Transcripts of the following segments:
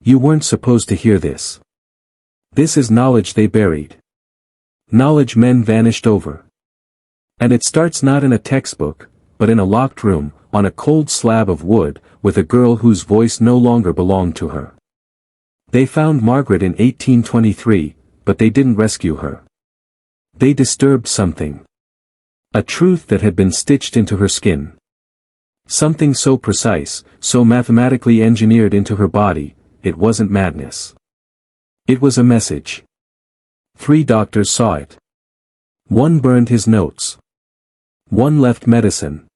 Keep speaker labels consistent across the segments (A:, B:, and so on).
A: You weren't supposed to hear this. This is knowledge they buried. Knowledge men vanished over. And it starts not in a textbook, but in a locked room, on a cold slab of wood, with a girl whose voice no longer belonged to her. They found Margaret in 1823, but they didn't rescue her. They disturbed something. A truth that had been stitched into her skin. Something so precise, so mathematically engineered into her body, it wasn't madness. It was a message. 3 doctors saw it. 1 burned his notes. 1 left medicine.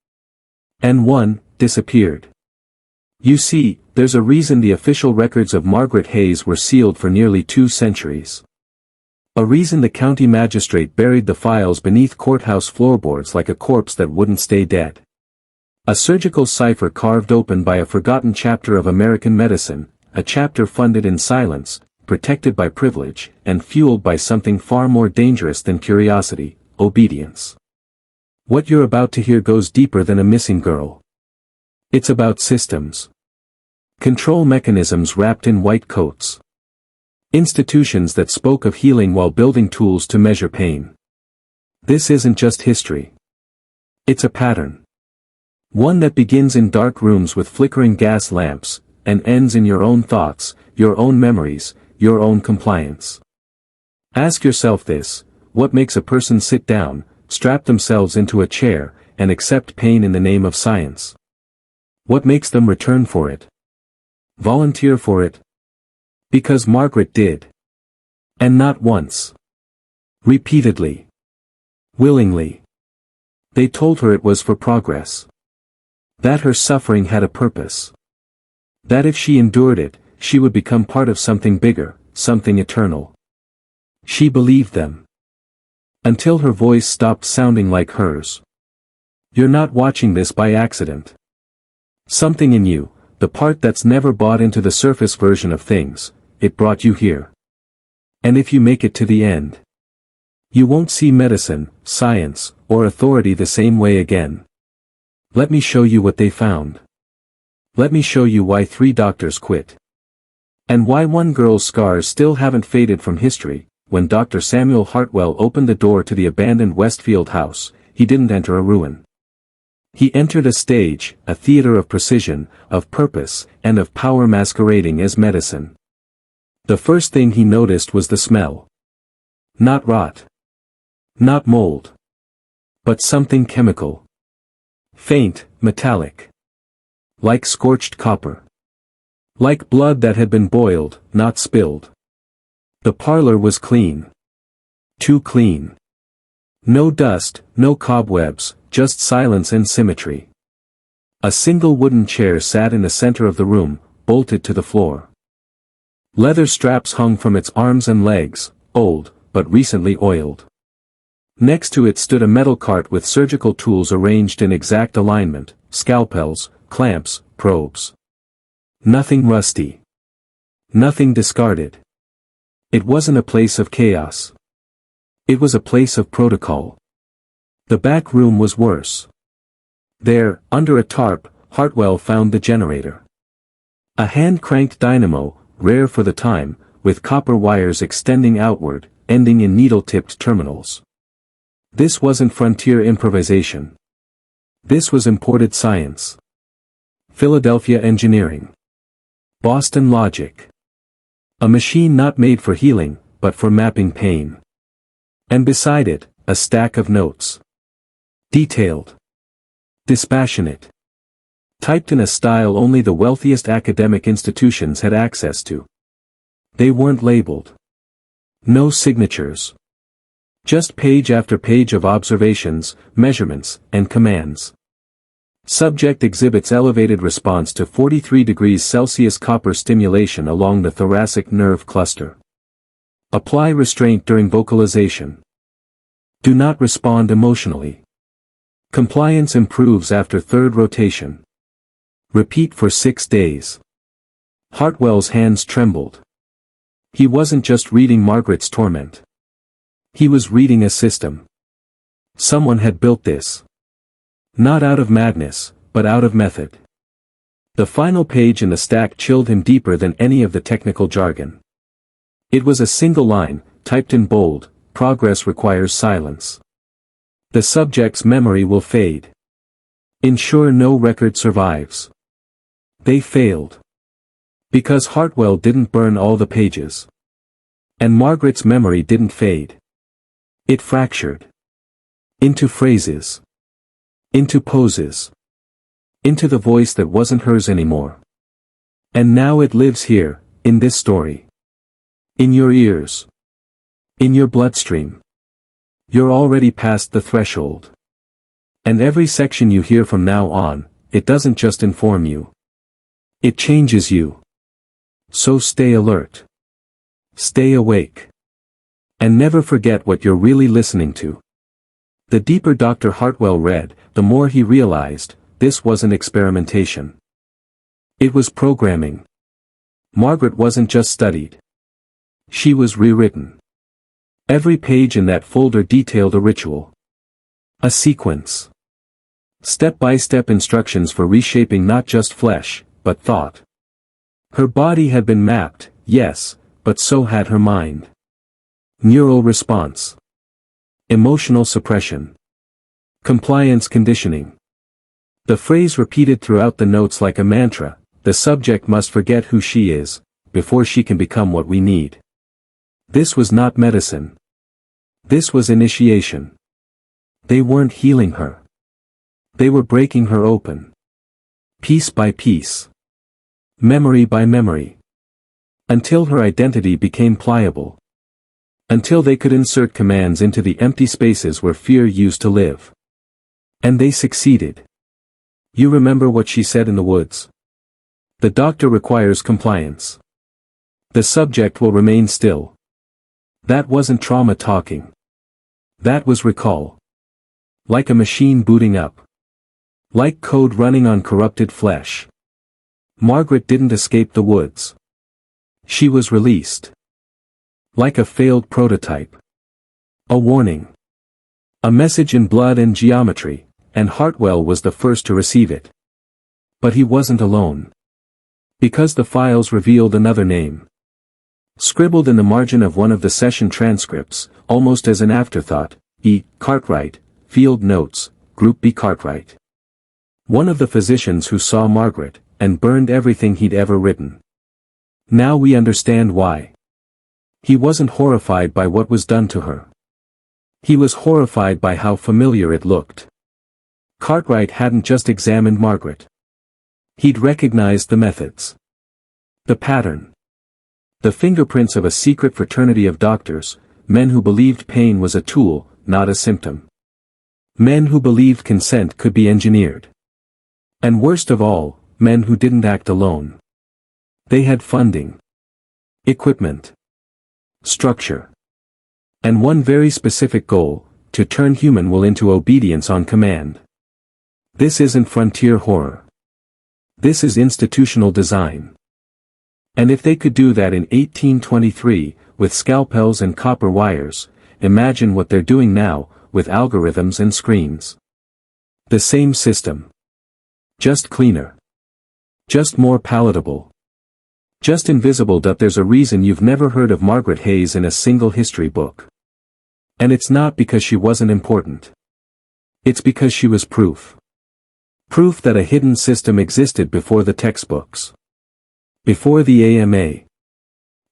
A: And 1 disappeared. You see, there's a reason the official records of Margaret Hayes were sealed for nearly 2 centuries. A reason the county magistrate buried the files beneath courthouse floorboards like a corpse that wouldn't stay dead. A surgical cipher carved open by a forgotten chapter of American medicine, a chapter funded in silence, protected by privilege, and fueled by something far more dangerous than curiosity, obedience. What you're about to hear goes deeper than a missing girl. It's about systems. Control mechanisms wrapped in white coats. Institutions that spoke of healing while building tools to measure pain. This isn't just history. It's a pattern. One that begins in dark rooms with flickering gas lamps, and ends in your own thoughts, your own memories, your own compliance. Ask yourself this: what makes a person sit down, strap themselves into a chair, and accept pain in the name of science? What makes them return for it? Volunteer for it? Because Margaret did. And not once. Repeatedly. Willingly. They told her it was for progress. That her suffering had a purpose. That if she endured it, she would become part of something bigger, something eternal. She believed them. Until her voice stopped sounding like hers. You're not watching this by accident. Something in you, the part that's never bought into the surface version of things, it brought you here. And if you make it to the end, you won't see medicine, science, or authority the same way again. Let me show you what they found. Let me show you why 3 doctors quit. And why 1 girl's scars still haven't faded from history. When Dr. Samuel Hartwell opened the door to the abandoned Westfield house, he didn't enter a ruin. He entered a stage, a theater of precision, of purpose, and of power masquerading as medicine. The first thing he noticed was the smell. Not rot. Not mold. But something chemical. Faint, metallic. Like scorched copper. Like blood that had been boiled, not spilled. The parlor was clean. Too clean. No dust, no cobwebs, just silence and symmetry. A single wooden chair sat in the center of the room, bolted to the floor. Leather straps hung from its arms and legs, old, but recently oiled. Next to it stood a metal cart with surgical tools arranged in exact alignment, scalpels, clamps, probes. Nothing rusty. Nothing discarded. It wasn't a place of chaos. It was a place of protocol. The back room was worse. There, under a tarp, Hartwell found the generator. A hand-cranked dynamo, rare for the time, with copper wires extending outward, ending in needle-tipped terminals. This wasn't frontier improvisation. This was imported science. Philadelphia engineering. Boston logic. A machine not made for healing, but for mapping pain. And beside it, a stack of notes. Detailed. Dispassionate. Typed in a style only the wealthiest academic institutions had access to. They weren't labeled. No signatures. Just page after page of observations, measurements, and commands. Subject exhibits elevated response to 43 degrees Celsius copper stimulation along the thoracic nerve cluster. Apply restraint during vocalization. Do not respond emotionally. Compliance improves after 3rd rotation. Repeat for 6 days. Hartwell's hands trembled. He wasn't just reading Margaret's torment. He was reading a system. Someone had built this. Not out of madness, but out of method. The final page in the stack chilled him deeper than any of the technical jargon. It was a single line, typed in bold: progress requires silence. The subject's memory will fade. Ensure no record survives. They failed. Because Hartwell didn't burn all the pages. And Margaret's memory didn't fade. It fractured. Into phrases. Into poses. Into the voice that wasn't hers anymore. And now it lives here, in this story. In your ears. In your bloodstream. You're already past the threshold. And every section you hear from now on, it doesn't just inform you. It changes you. So stay alert. Stay awake. And never forget what you're really listening to. The deeper Dr. Hartwell read, the more he realized, this wasn't experimentation. It was programming. Margaret wasn't just studied. She was rewritten. Every page in that folder detailed a ritual. A sequence. Step-by-step instructions for reshaping not just flesh, but thought. Her body had been mapped, yes, but so had her mind. Neural response. Emotional suppression. Compliance conditioning. The phrase repeated throughout the notes like a mantra: the subject must forget who she is, before she can become what we need. This was not medicine. This was initiation. They weren't healing her. They were breaking her open. Piece by piece. Memory by memory. Until her identity became pliable. Until they could insert commands into the empty spaces where fear used to live. And they succeeded. You remember what she said in the woods? The doctor requires compliance. The subject will remain still. That wasn't trauma talking. That was recall. Like a machine booting up. Like code running on corrupted flesh. Margaret didn't escape the woods. She was released. Like a failed prototype. A warning. A message in blood and geometry, and Hartwell was the first to receive it. But he wasn't alone. Because the files revealed another name. Scribbled in the margin of one of the session transcripts, almost as an afterthought: E. Cartwright, Field Notes, Group B. Cartwright. One of the physicians who saw Margaret, and burned everything he'd ever written. Now we understand why. He wasn't horrified by what was done to her. He was horrified by how familiar it looked. Cartwright hadn't just examined Margaret. He'd recognized the methods. The pattern. The fingerprints of a secret fraternity of doctors, men who believed pain was a tool, not a symptom. Men who believed consent could be engineered. And worst of all, men who didn't act alone. They had funding. Equipment. Structure. And one very specific goal: to turn human will into obedience on command. This isn't frontier horror. This is institutional design. And if they could do that in 1823, with scalpels and copper wires, imagine what they're doing now, with algorithms and screens. The same system. Just cleaner. Just more palatable. Just invisible. There's a reason you've never heard of Margaret Hayes in a single history book. And it's not because she wasn't important. It's because she was proof. Proof that a hidden system existed before the textbooks. Before the AMA.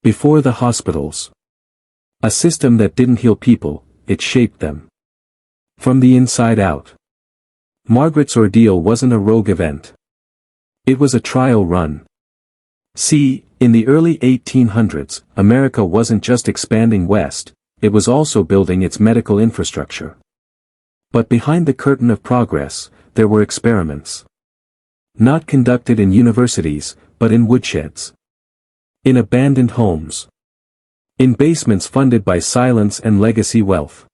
A: Before the hospitals. A system that didn't heal people, it shaped them. From the inside out. Margaret's ordeal wasn't a rogue event. It was a trial run. See, in the early 1800s, America wasn't just expanding west, it was also building its medical infrastructure. But behind the curtain of progress, there were experiments. Not conducted in universities, but in woodsheds. In abandoned homes. In basements funded by silence and legacy wealth.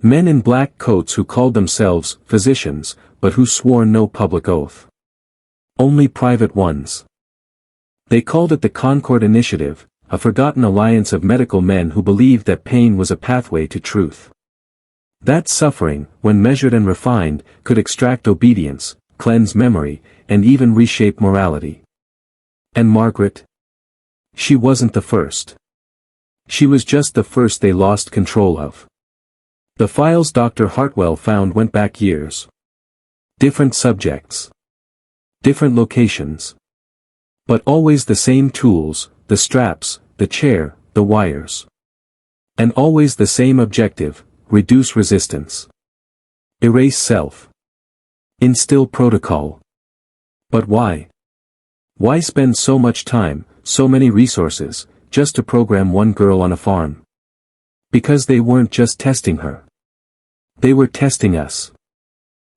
A: Men in black coats who called themselves physicians, but who swore no public oath. Only private ones. They called it the Concord Initiative, a forgotten alliance of medical men who believed that pain was a pathway to truth. That suffering, when measured and refined, could extract obedience, cleanse memory, and even reshape morality. And Margaret? She wasn't the first. She was just the first they lost control of. The files Dr. Hartwell found went back years. Different subjects. Different locations. But always the same tools, the straps, the chair, the wires. And always the same objective: reduce resistance. Erase self. Instill protocol. But why? Why spend so much time, so many resources, just to program one girl on a farm? Because they weren't just testing her. They were testing us.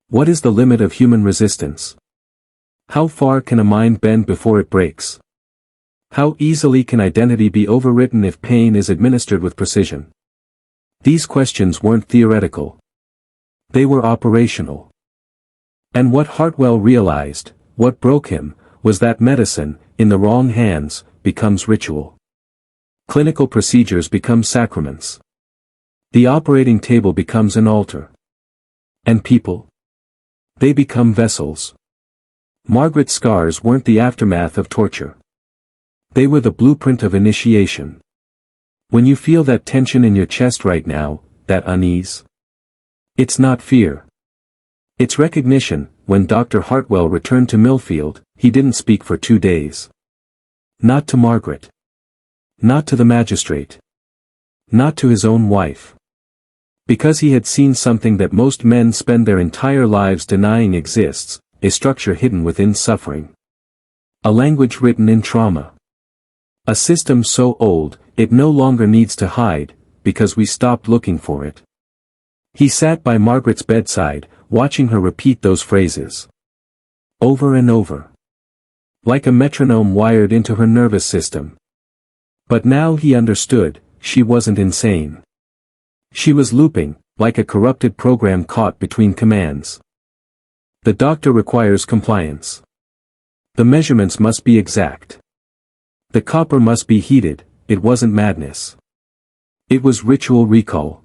A: What is the limit of human resistance? How far can a mind bend before it breaks? How easily can identity be overwritten if pain is administered with precision? These questions weren't theoretical. They were operational. And what Hartwell realized, what broke him, was that medicine, in the wrong hands, becomes ritual. Clinical procedures become sacraments. The operating table becomes an altar. And people? They become vessels. Margaret's scars weren't the aftermath of torture. They were the blueprint of initiation. When you feel that tension in your chest right now, that unease, it's not fear. It's recognition. When Dr. Hartwell returned to Millfield, he didn't speak for 2 days. Not to Margaret. Not to the magistrate. Not to his own wife. Because he had seen something that most men spend their entire lives denying exists, a structure hidden within suffering. A language written in trauma. A system so old, it no longer needs to hide, because we stopped looking for it. He sat by Margaret's bedside, watching her repeat those phrases. Over and over. Like a metronome wired into her nervous system. But now he understood, she wasn't insane. She was looping, like a corrupted program caught between commands. The doctor requires compliance. The measurements must be exact. The copper must be heated. It wasn't madness. It was ritual recall.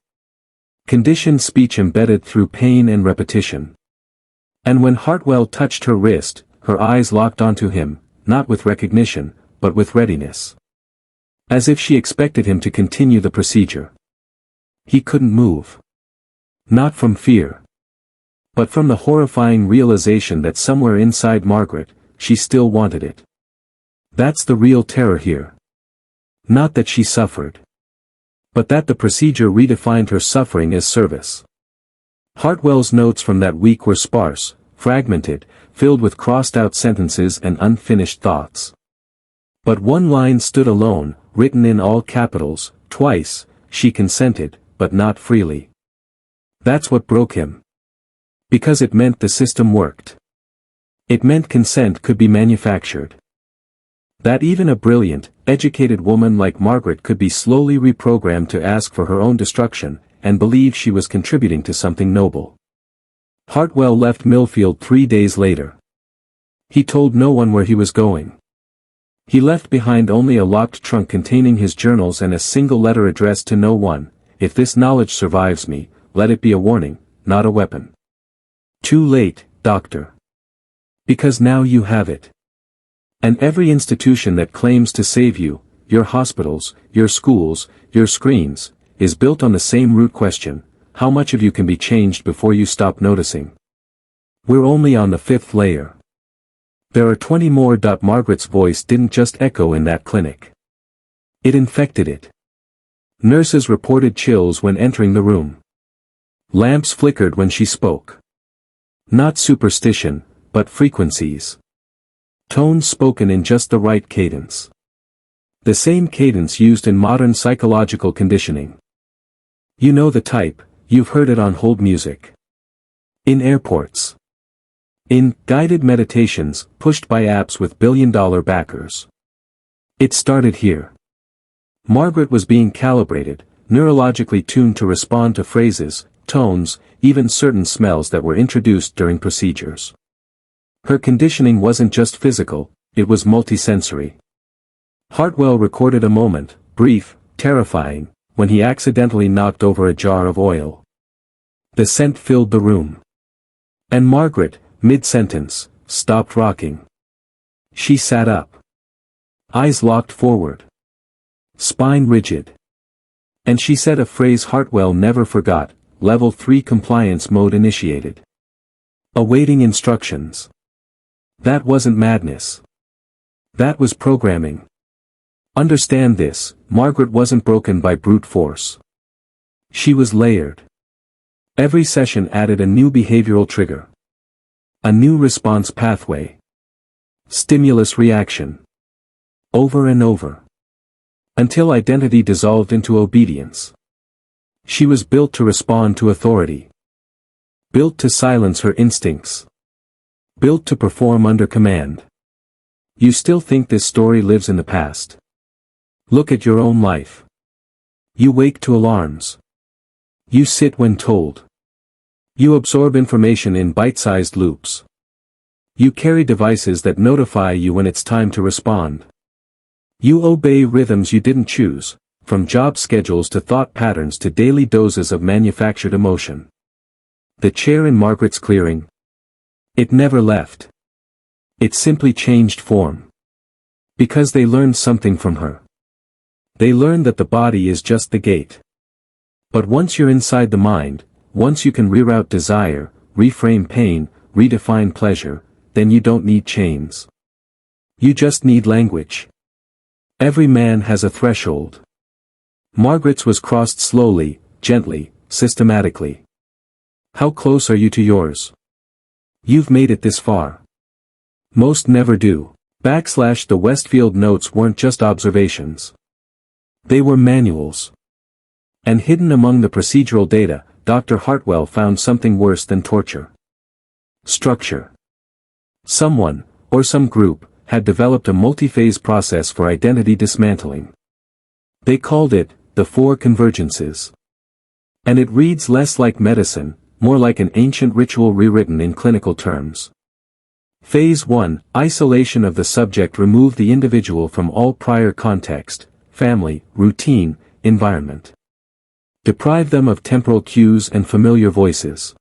A: Conditioned speech embedded through pain and repetition. And when Hartwell touched her wrist, her eyes locked onto him, not with recognition, but with readiness. As if she expected him to continue the procedure. He couldn't move. Not from fear. But from the horrifying realization that somewhere inside Margaret, she still wanted it. That's the real terror here. Not that she suffered. But that the procedure redefined her suffering as service. Hartwell's notes from that week were sparse, fragmented, filled with crossed-out sentences and unfinished thoughts. But one line stood alone, written in all capitals, twice: she consented, but not freely. That's what broke him. Because it meant the system worked. It meant consent could be manufactured. That even a brilliant, educated woman like Margaret could be slowly reprogrammed to ask for her own destruction, and believe she was contributing to something noble. Hartwell left Millfield 3 days later. He told no one where he was going. He left behind only a locked trunk containing his journals and a single letter addressed to no one: if this knowledge survives me, let it be a warning, not a weapon. Too late, doctor. Because now you have it. And every institution that claims to save you, your hospitals, your schools, your screens, is built on the same root question: how much of you can be changed before you stop noticing? We're only on the 5th layer. There are 20 more. Margaret's voice didn't just echo in that clinic. It infected it. Nurses reported chills when entering the room. Lamps flickered when she spoke. Not superstition, but frequencies. Tones spoken in just the right cadence. The same cadence used in modern psychological conditioning. You know the type, you've heard it on hold music. In airports. In guided meditations, pushed by apps with billion-dollar backers. It started here. Margaret was being calibrated, neurologically tuned to respond to phrases, tones, even certain smells that were introduced during procedures. Her conditioning wasn't just physical, it was multisensory. Hartwell recorded a moment, brief, terrifying, when he accidentally knocked over a jar of oil. The scent filled the room. And Margaret, mid-sentence, stopped rocking. She sat up. Eyes locked forward. Spine rigid. And she said a phrase Hartwell never forgot: Level 3 compliance mode initiated. Awaiting instructions. That wasn't madness. That was programming. Understand this, Margaret wasn't broken by brute force. She was layered. Every session added a new behavioral trigger. A new response pathway. Stimulus reaction. Over and over. Until identity dissolved into obedience. She was built to respond to authority. Built to silence her instincts. Built to perform under command. You still think this story lives in the past? Look at your own life. You wake to alarms. You sit when told. You absorb information in bite-sized loops. You carry devices that notify you when it's time to respond. You obey rhythms you didn't choose, from job schedules to thought patterns to daily doses of manufactured emotion. The chair in Margaret's clearing. It never left. It simply changed form. Because they learned something from her. They learned that the body is just the gate. But once you're inside the mind, once you can reroute desire, reframe pain, redefine pleasure, then you don't need chains. You just need language. Every man has a threshold. Margaret's was crossed slowly, gently, systematically. How close are you to yours? You've made it this far. Most never do. The Westfield notes weren't just observations. They were manuals. And hidden among the procedural data, Dr. Hartwell found something worse than torture. Structure. Someone, or some group, had developed a multi-phase process for identity dismantling. They called it, the 4 convergences. And it reads less like medicine, more like an ancient ritual rewritten in clinical terms. Phase 1, isolation of the subject. Remove the individual from all prior context, family, routine, environment. Deprive them of temporal cues and familiar voices.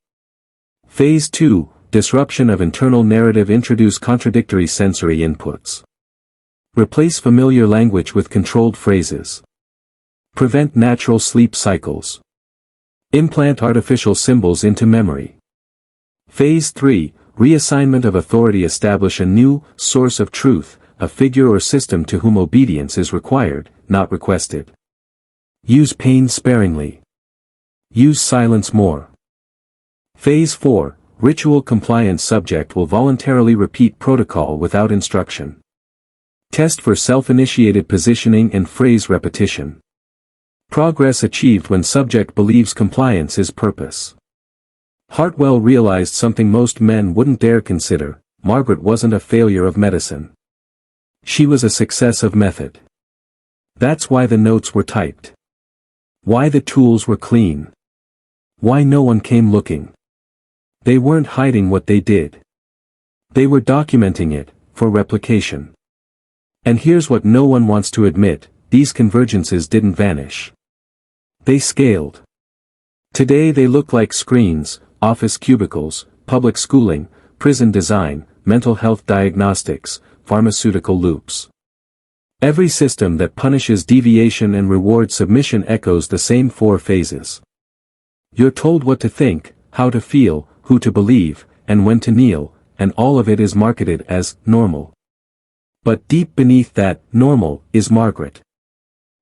A: Phase 2, disruption of internal narrative. Introduce contradictory sensory inputs. Replace familiar language with controlled phrases. Prevent natural sleep cycles. Implant artificial symbols into memory. Phase 3, reassignment of authority. Establish a new source of truth, a figure or system to whom obedience is required, not requested. Use pain sparingly. Use silence more. Phase 4, ritual compliance. Subject will voluntarily repeat protocol without instruction. Test for self-initiated positioning and phrase repetition. Progress achieved when subject believes compliance is purpose. Hartwell realized something most men wouldn't dare consider: Margaret wasn't a failure of medicine. She was a success of method. That's why the notes were typed. Why the tools were clean. Why no one came looking. They weren't hiding what they did. They were documenting it, for replication. And here's what no one wants to admit: these convergences didn't vanish. They scaled. Today they look like screens, office cubicles, public schooling, prison design, mental health diagnostics, pharmaceutical loops. Every system that punishes deviation and rewards submission echoes the same 4 phases. You're told what to think, how to feel, who to believe, and when to kneel, and all of it is marketed as normal. But deep beneath that normal is Margaret.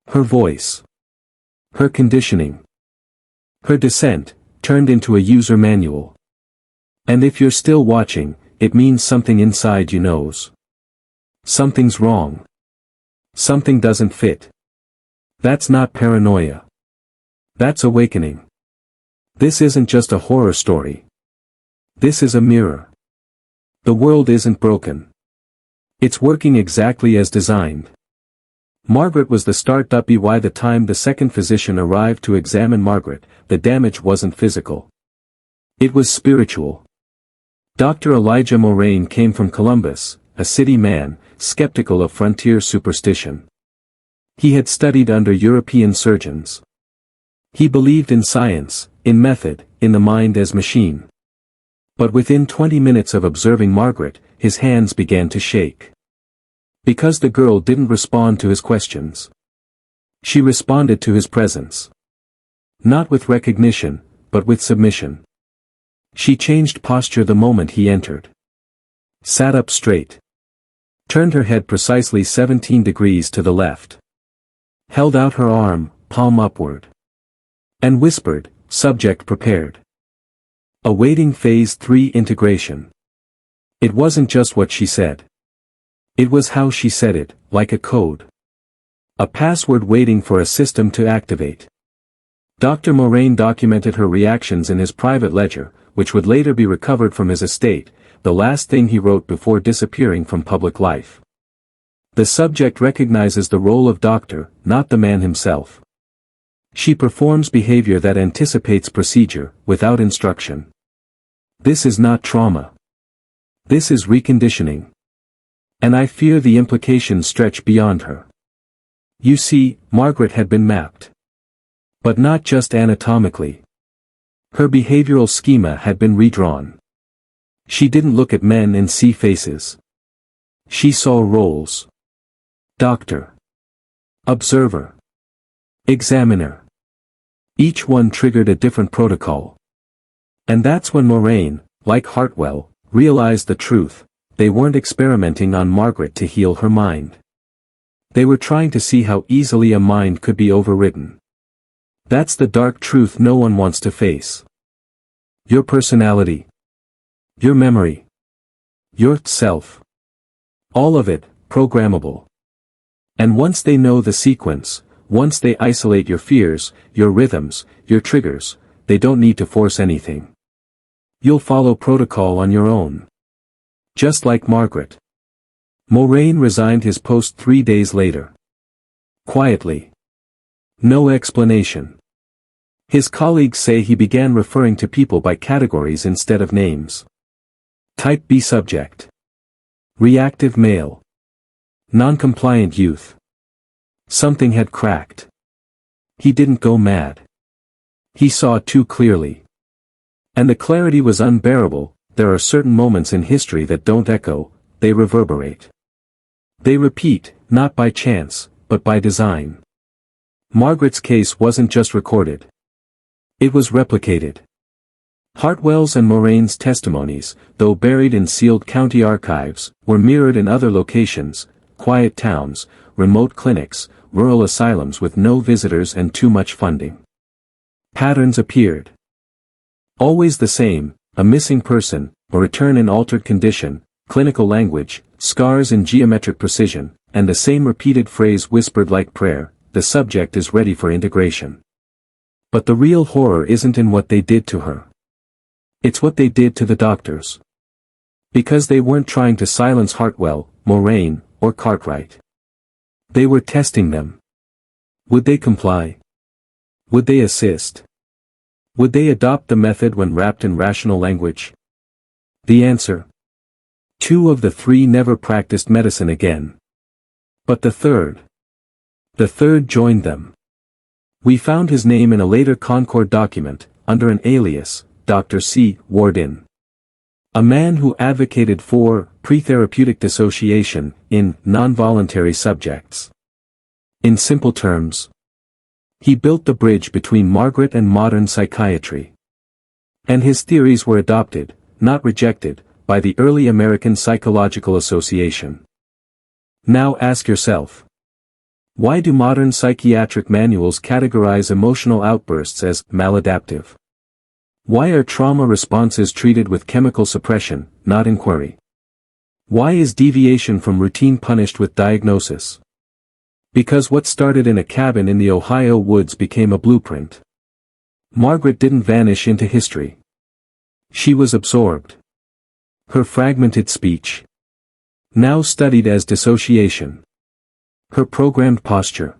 A: Her voice. Her conditioning. Her dissent, turned into a user manual. And if you're still watching, it means something inside you knows. Something's wrong. Something doesn't fit. That's not paranoia. That's awakening. This isn't just a horror story. This is a mirror. The world isn't broken. It's working exactly as designed. Margaret was the start. By the time the second physician arrived to examine Margaret, the damage wasn't physical. It was spiritual. Dr. Elijah Moraine came from Columbus, a city man, skeptical of frontier superstition. He had studied under European surgeons. He believed in science, in method, in the mind as machine. But within 20 minutes of observing Margaret, his hands began to shake. Because the girl didn't respond to his questions. She responded to his presence. Not with recognition, but with submission. She changed posture the moment he entered. Sat up straight. Turned her head precisely 17 degrees to the left. Held out her arm, palm upward. And whispered, "Subject prepared." Awaiting Phase 3 integration. It wasn't just what she said. It was how she said it, like a code. A password waiting for a system to activate. Dr. Moraine documented her reactions in his private ledger, which would later be recovered from his estate, the last thing he wrote before disappearing from public life. The subject recognizes the role of doctor, not the man himself. She performs behavior that anticipates procedure, without instruction. This is not trauma. This is reconditioning. And I fear the implications stretch beyond her. You see, Margaret had been mapped. But not just anatomically. Her behavioral schema had been redrawn. She didn't look at men and see faces. She saw roles. Doctor. Observer. Examiner. Each one triggered a different protocol. And that's when Moraine, like Hartwell, realized the truth. They weren't experimenting on Margaret to heal her mind. They were trying to see how easily a mind could be overridden. That's the dark truth no one wants to face. Your personality. Your memory. Your self. All of it, programmable. And once they know the sequence, once they isolate your fears, your rhythms, your triggers, they don't need to force anything. You'll follow protocol on your own. Just like Margaret. Moraine resigned his post 3 days later. Quietly. No explanation. His colleagues say he began referring to people by categories instead of names. Type B subject. Reactive male. Non-compliant youth. Something had cracked. He didn't go mad. He saw too clearly. And the clarity was unbearable. There are certain moments in history that don't echo, they reverberate. They repeat, not by chance, but by design. Margaret's case wasn't just recorded. It was replicated. Hartwell's and Moraine's testimonies, though buried in sealed county archives, were mirrored in other locations, quiet towns, remote clinics, rural asylums with no visitors and too much funding. Patterns appeared. Always the same, a missing person, a return in altered condition, clinical language, scars in geometric precision, and the same repeated phrase whispered like prayer, the subject is ready for integration. But the real horror isn't in what they did to her. It's what they did to the doctors. Because they weren't trying to silence Hartwell, Moraine, or Cartwright. They were testing them. Would they comply? Would they assist? Would they adopt the method when wrapped in rational language? The answer. 2 of the 3 never practiced medicine again. But the third joined them. We found his name in a later Concord document, under an alias, Dr. C. Wardin. A man who advocated for pre-therapeutic dissociation in non-voluntary subjects. In simple terms, he built the bridge between Margaret and modern psychiatry. And his theories were adopted, not rejected, by the early American Psychological Association. Now ask yourself, why do modern psychiatric manuals categorize emotional outbursts as maladaptive? Why are trauma responses treated with chemical suppression, not inquiry? Why is deviation from routine punished with diagnosis? Because what started in a cabin in the Ohio woods became a blueprint. Margaret didn't vanish into history. She was absorbed. Her fragmented speech, now studied as dissociation. Her programmed posture,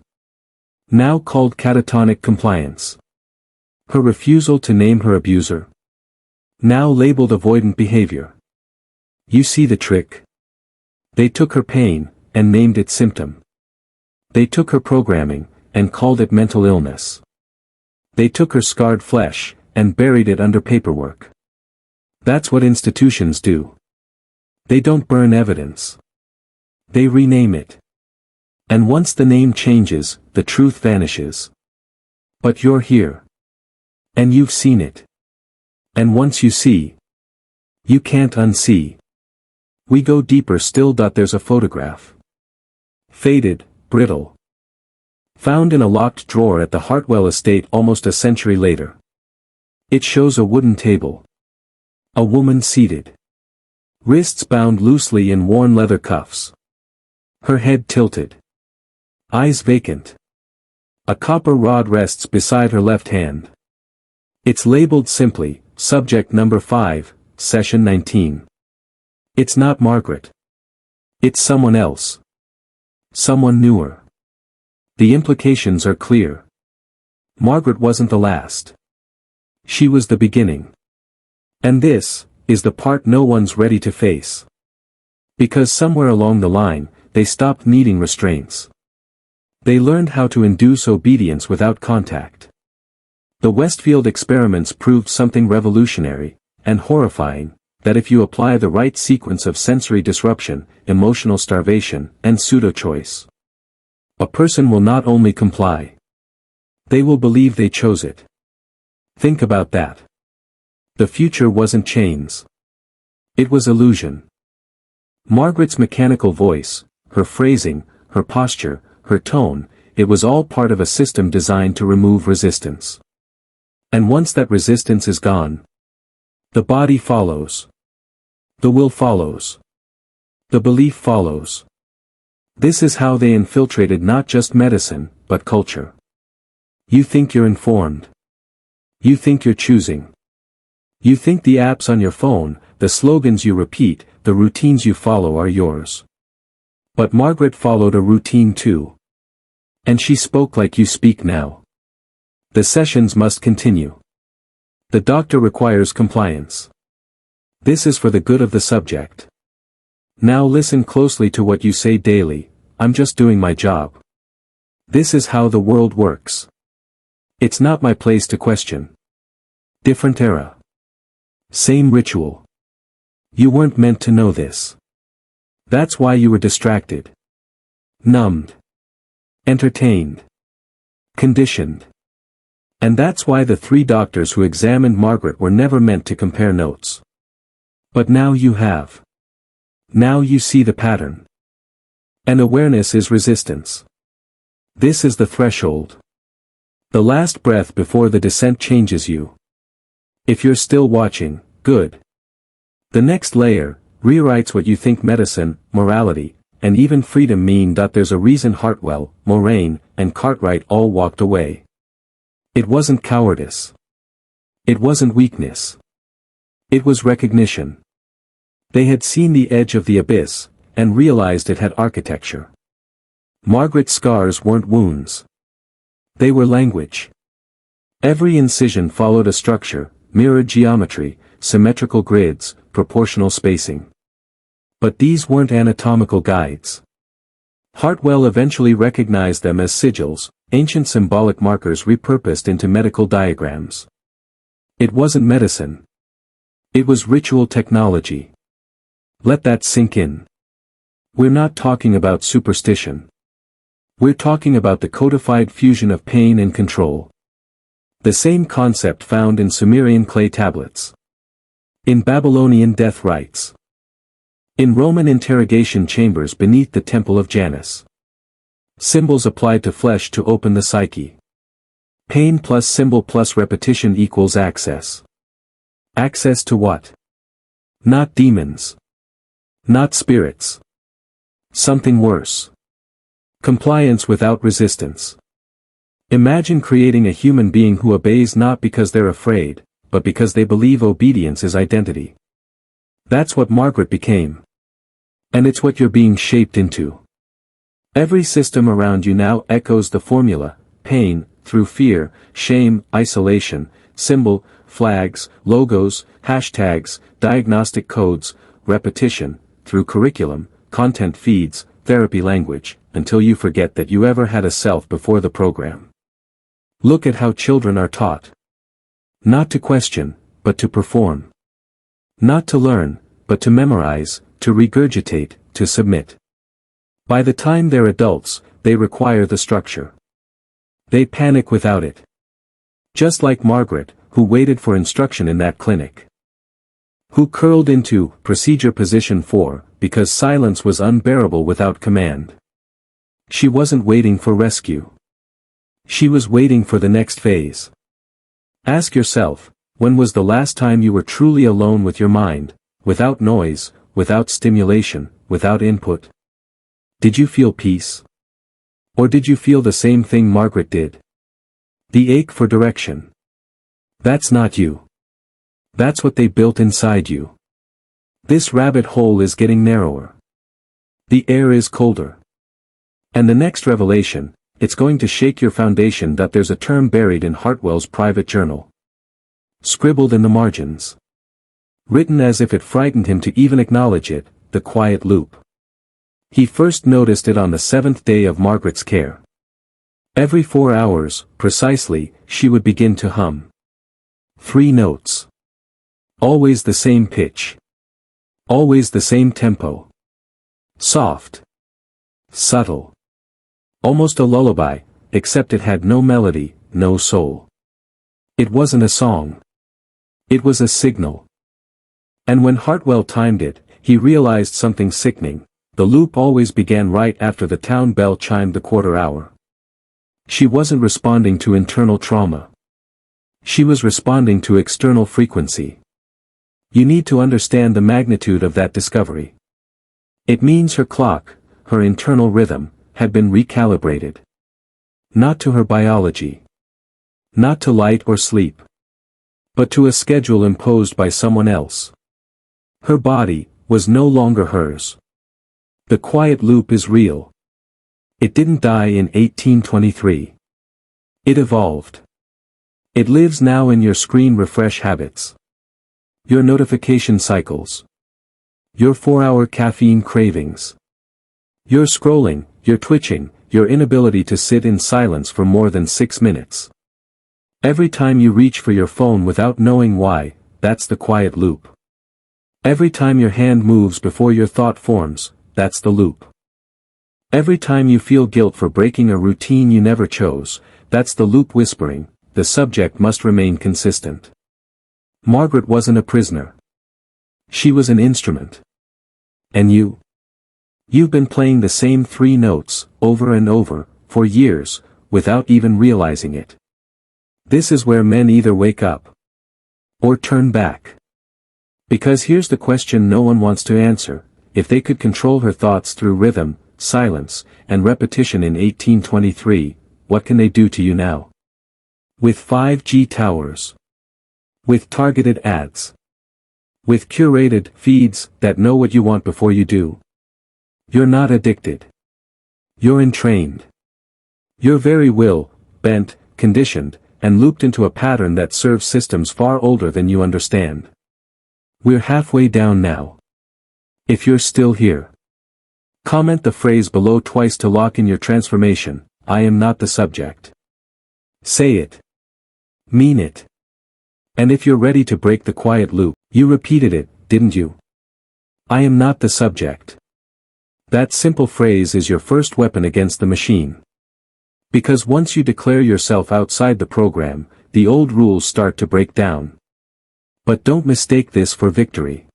A: now called catatonic compliance. Her refusal to name her abuser, now labeled avoidant behavior. You see the trick? They took her pain, and named it symptom. They took her programming, and called it mental illness. They took her scarred flesh, and buried it under paperwork. That's what institutions do. They don't burn evidence. They rename it. And once the name changes, the truth vanishes. But you're here. And you've seen it. And once you see, you can't unsee. We go deeper still. There's a photograph. Faded, brittle. Found in a locked drawer at the Hartwell estate almost a century later. It shows a wooden table. A woman seated. Wrists bound loosely in worn leather cuffs. Her head tilted. Eyes vacant. A copper rod rests beside her left hand. It's labeled simply, Subject Number 5, Session 19. It's not Margaret. It's someone else. Someone newer. The implications are clear. Margaret wasn't the last. She was the beginning. And this is the part no one's ready to face. Because somewhere along the line, they stopped needing restraints. They learned how to induce obedience without contact. The Westfield experiments proved something revolutionary, and horrifying, that if you apply the right sequence of sensory disruption, emotional starvation, and pseudo-choice, a person will not only comply. They will believe they chose it. Think about that. The future wasn't chains. It was illusion. Margaret's mechanical voice, her phrasing, her posture, her tone, it was all part of a system designed to remove resistance. And once that resistance is gone, the body follows. The will follows. The belief follows. This is how they infiltrated not just medicine, but culture. You think you're informed. You think you're choosing. You think the apps on your phone, the slogans you repeat, the routines you follow are yours. But Margaret followed a routine too. And she spoke like you speak now. The sessions must continue. The doctor requires compliance. This is for the good of the subject. Now listen closely to what you say daily. I'm just doing my job. This is how the world works. It's not my place to question. Different era. Same ritual. You weren't meant to know this. That's why you were distracted. Numbed. Entertained. Conditioned. And that's why the 3 doctors who examined Margaret were never meant to compare notes. But now you have. Now you see the pattern. And awareness is resistance. This is the threshold. The last breath before the descent changes you. If you're still watching, good. The next layer rewrites what you think medicine, morality, and even freedom mean. There's a reason Hartwell, Moraine, and Cartwright all walked away. It wasn't cowardice. It wasn't weakness. It was recognition. They had seen the edge of the abyss, and realized it had architecture. Margaret's scars weren't wounds. They were language. Every incision followed a structure, mirrored geometry, symmetrical grids, proportional spacing. But these weren't anatomical guides. Hartwell eventually recognized them as sigils, ancient symbolic markers repurposed into medical diagrams. It wasn't medicine. It was ritual technology. Let that sink in. We're not talking about superstition. We're talking about the codified fusion of pain and control. The same concept found in Sumerian clay tablets. In Babylonian death rites. In Roman interrogation chambers beneath the Temple of Janus. Symbols applied to flesh to open the psyche. Pain plus symbol plus repetition equals access. Access to what? Not demons. Not spirits. Something worse. Compliance without resistance. Imagine creating a human being who obeys not because they're afraid, but because they believe obedience is identity. That's what Margaret became. And it's what you're being shaped into. Every system around you now echoes the formula: pain, through fear, shame, isolation, symbol, flags, logos, hashtags, diagnostic codes, repetition, through curriculum, content feeds, therapy language, until you forget that you ever had a self before the program. Look at how children are taught. Not to question, but to perform. Not to learn, but to memorize, to regurgitate, to submit. By the time they're adults, they require the structure. They panic without it. Just like Margaret, who waited for instruction in that clinic. Who curled into procedure position 4, because silence was unbearable without command. She wasn't waiting for rescue. She was waiting for the next phase. Ask yourself, when was the last time you were truly alone with your mind, without noise, without stimulation, without input? Did you feel peace? Or did you feel the same thing Margaret did? The ache for direction. That's not you. That's what they built inside you. This rabbit hole is getting narrower. The air is colder. And the next revelation, it's going to shake your foundation that there's a term buried in Hartwell's private journal. Scribbled in the margins. Written as if it frightened him to even acknowledge it, the quiet loop. He first noticed it on the 7th day of Margaret's care. Every 4 hours, precisely, she would begin to hum. 3 notes. Always the same pitch. Always the same tempo. Soft. Subtle. Almost a lullaby, except it had no melody, no soul. It wasn't a song. It was a signal. And when Hartwell timed it, he realized something sickening. The loop always began right after the town bell chimed the quarter hour. She wasn't responding to internal trauma. She was responding to external frequency. You need to understand the magnitude of that discovery. It means her clock, her internal rhythm, had been recalibrated. Not to her biology. Not to light or sleep. But to a schedule imposed by someone else. Her body was no longer hers. The quiet loop is real. It didn't die in 1823. It evolved. It lives now in your screen refresh habits. Your notification cycles. Your 4-hour caffeine cravings. Your scrolling, your twitching, your inability to sit in silence for more than 6 minutes. Every time you reach for your phone without knowing why, that's the quiet loop. Every time your hand moves before your thought forms, that's the loop. Every time you feel guilt for breaking a routine you never chose, that's the loop whispering, the subject must remain consistent. Margaret wasn't a prisoner. She was an instrument. And you? You've been playing the same 3 notes, over and over, for years, without even realizing it. This is where men either wake up or turn back. Because here's the question no one wants to answer: if they could control her thoughts through rhythm, silence, and repetition in 1823, what can they do to you now? With 5G towers. With targeted ads. With curated feeds that know what you want before you do. You're not addicted. You're entrained. Your very will, bent, conditioned, and looped into a pattern that serves systems far older than you understand. We're halfway down now. If you're still here, comment the phrase below twice to lock in your transformation: I am not the subject. Say it. Mean it. And if you're ready to break the quiet loop, you repeated it, didn't you? I am not the subject. That simple phrase is your first weapon against the machine. Because once you declare yourself outside the program, the old rules start to break down. But don't mistake this for victory.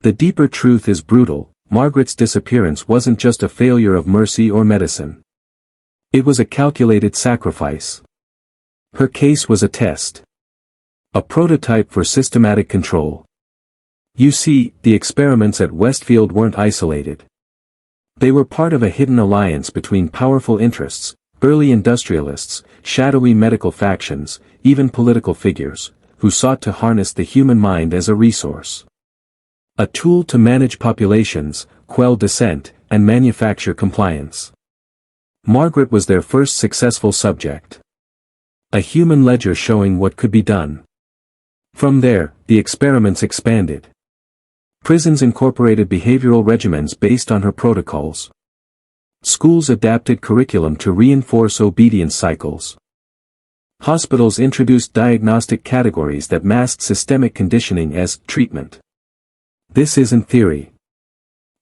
A: The deeper truth is brutal. Margaret's disappearance wasn't just a failure of mercy or medicine. It was a calculated sacrifice. Her case was a test. A prototype for systematic control. You see, the experiments at Westfield weren't isolated. They were part of a hidden alliance between powerful interests, early industrialists, shadowy medical factions, even political figures, who sought to harness the human mind as a resource. A tool to manage populations, quell dissent, and manufacture compliance. Margaret was their first successful subject. A human ledger showing what could be done. From there, the experiments expanded. Prisons incorporated behavioral regimens based on her protocols. Schools adapted curriculum to reinforce obedience cycles. Hospitals introduced diagnostic categories that masked systemic conditioning as treatment. This isn't theory.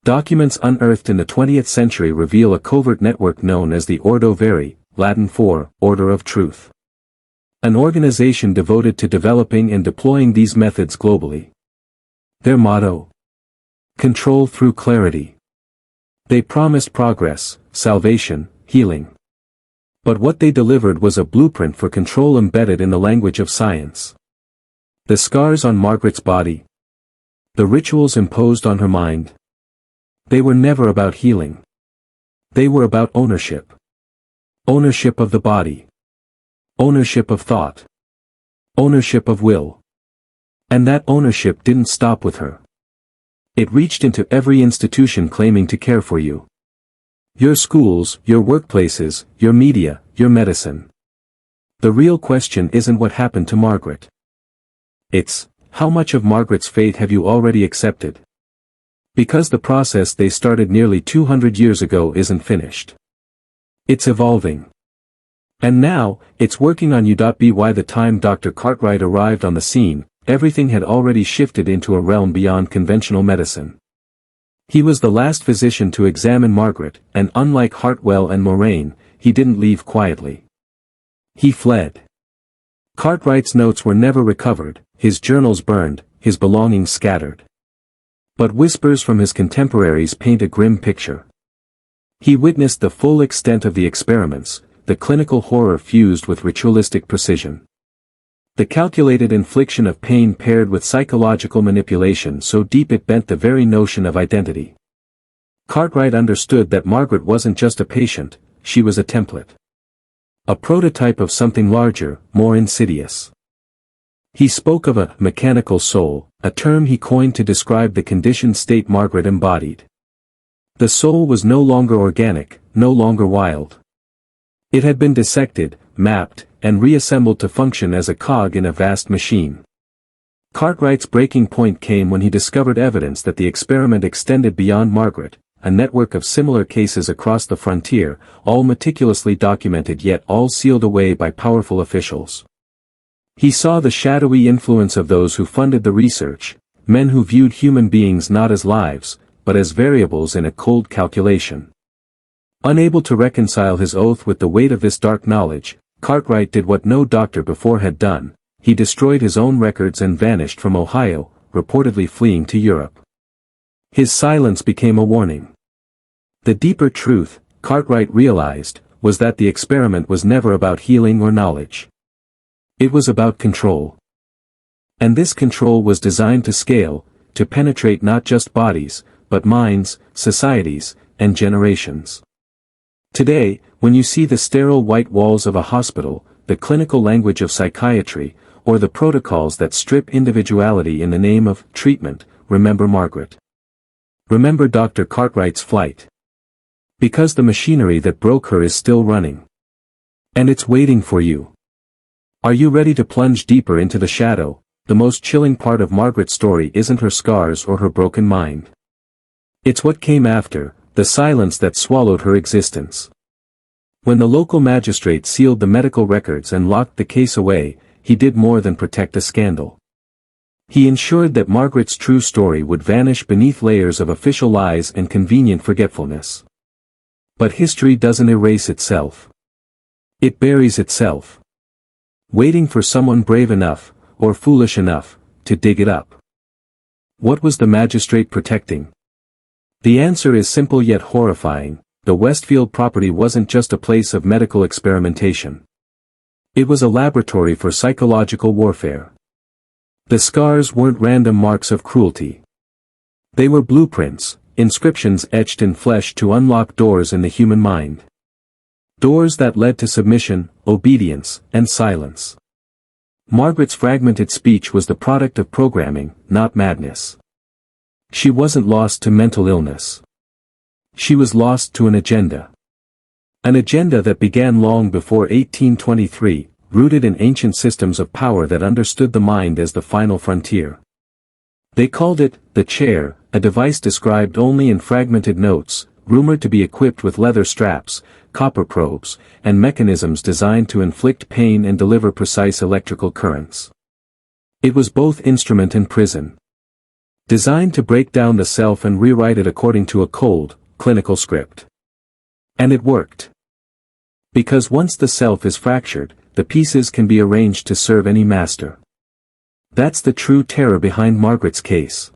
A: Documents unearthed in the 20th century reveal a covert network known as the Ordo Veri, Latin for Order of Truth. An organization devoted to developing and deploying these methods globally. Their motto? Control through clarity. They promised progress, salvation, healing. But what they delivered was a blueprint for control embedded in the language of science. The scars on Margaret's body. The rituals imposed on her mind. They were never about healing. They were about ownership. Ownership of the body. Ownership of thought. Ownership of will. And that ownership didn't stop with her. It reached into every institution claiming to care for you. Your schools, your workplaces, your media, your medicine. The real question isn't what happened to Margaret. It's, how much of Margaret's fate have you already accepted? Because the process they started nearly 200 years ago isn't finished. It's evolving. And now, it's working on you. By the time Dr. Cartwright arrived on the scene, everything had already shifted into a realm beyond conventional medicine. He was the last physician to examine Margaret, and unlike Hartwell and Moraine, he didn't leave quietly. He fled. Cartwright's notes were never recovered, his journals burned, his belongings scattered. But whispers from his contemporaries paint a grim picture. He witnessed the full extent of the experiments, the clinical horror fused with ritualistic precision. The calculated infliction of pain paired with psychological manipulation so deep it bent the very notion of identity. Cartwright understood that Margaret wasn't just a patient, she was a template. A prototype of something larger, more insidious. He spoke of a mechanical soul, a term he coined to describe the conditioned state Margaret embodied. The soul was no longer organic, no longer wild. It had been dissected, mapped, and reassembled to function as a cog in a vast machine. Cartwright's breaking point came when he discovered evidence that the experiment extended beyond Margaret, a network of similar cases across the frontier, all meticulously documented yet all sealed away by powerful officials. He saw the shadowy influence of those who funded the research, men who viewed human beings not as lives, but as variables in a cold calculation. Unable to reconcile his oath with the weight of this dark knowledge, Cartwright did what no doctor before had done, he destroyed his own records and vanished from Ohio, reportedly fleeing to Europe. His silence became a warning. The deeper truth, Cartwright realized, was that the experiment was never about healing or knowledge. It was about control. And this control was designed to scale, to penetrate not just bodies, but minds, societies, and generations. Today, when you see the sterile white walls of a hospital, the clinical language of psychiatry, or the protocols that strip individuality in the name of treatment, remember Margaret. Remember Dr. Cartwright's flight. Because the machinery that broke her is still running. And it's waiting for you. Are you ready to plunge deeper into the shadow? The most chilling part of Margaret's story isn't her scars or her broken mind. It's what came after, the silence that swallowed her existence. When the local magistrate sealed the medical records and locked the case away, he did more than protect a scandal. He ensured that Margaret's true story would vanish beneath layers of official lies and convenient forgetfulness. But history doesn't erase itself. It buries itself. Waiting for someone brave enough, or foolish enough, to dig it up. What was the magistrate protecting? The answer is simple yet horrifying. The Westfield property wasn't just a place of medical experimentation. It was a laboratory for psychological warfare. The scars weren't random marks of cruelty. They were blueprints, inscriptions etched in flesh to unlock doors in the human mind. Doors that led to submission, obedience, and silence. Margaret's fragmented speech was the product of programming, not madness. She wasn't lost to mental illness. She was lost to an agenda. An agenda that began long before 1823, rooted in ancient systems of power that understood the mind as the final frontier. They called it the chair, a device described only in fragmented notes, rumored to be equipped with leather straps, copper probes, and mechanisms designed to inflict pain and deliver precise electrical currents. It was both instrument and prison. Designed to break down the self and rewrite it according to a cold, clinical script. And it worked. Because once the self is fractured, the pieces can be arranged to serve any master. That's the true terror behind Margaret's case.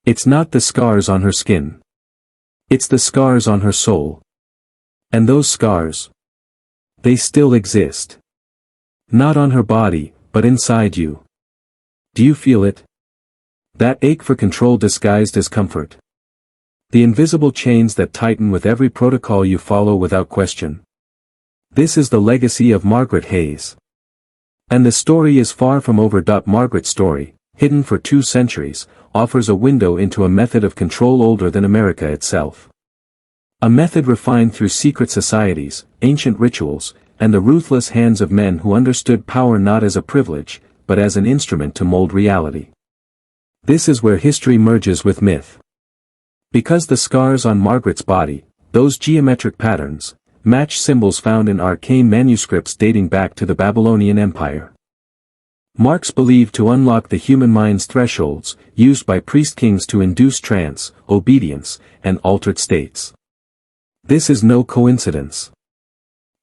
A: It's not the scars on her skin. It's the scars on her soul. And those scars, they still exist. Not on her body, but inside you. Do you feel it? That ache for control disguised as comfort. The invisible chains that tighten with every protocol you follow without question. This is the legacy of Margaret Hayes. And the story is far from over. Margaret's story, hidden for 2 centuries, offers a window into a method of control older than America itself. A method refined through secret societies, ancient rituals, and the ruthless hands of men who understood power not as a privilege, but as an instrument to mold reality. This is where history merges with myth. Because the scars on Margaret's body, those geometric patterns, match symbols found in arcane manuscripts dating back to the Babylonian Empire. Marks believed to unlock the human mind's thresholds, used by priest-kings to induce trance, obedience, and altered states. This is no coincidence.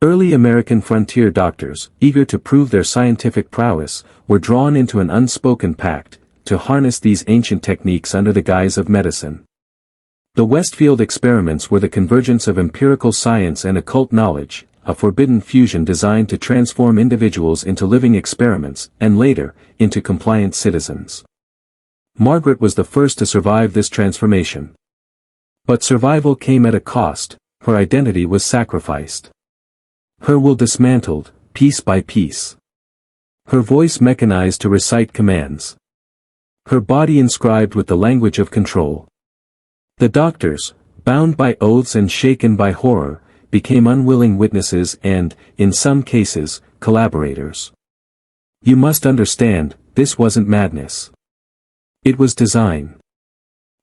A: Early American frontier doctors, eager to prove their scientific prowess, were drawn into an unspoken pact, to harness these ancient techniques under the guise of medicine. The Westfield experiments were the convergence of empirical science and occult knowledge, a forbidden fusion designed to transform individuals into living experiments, and later, into compliant citizens. Margaret was the first to survive this transformation. But survival came at a cost, her identity was sacrificed. Her will dismantled, piece by piece. Her voice mechanized to recite commands. Her body inscribed with the language of control. The doctors, bound by oaths and shaken by horror, became unwilling witnesses and, in some cases, collaborators. You must understand, this wasn't madness. It was design.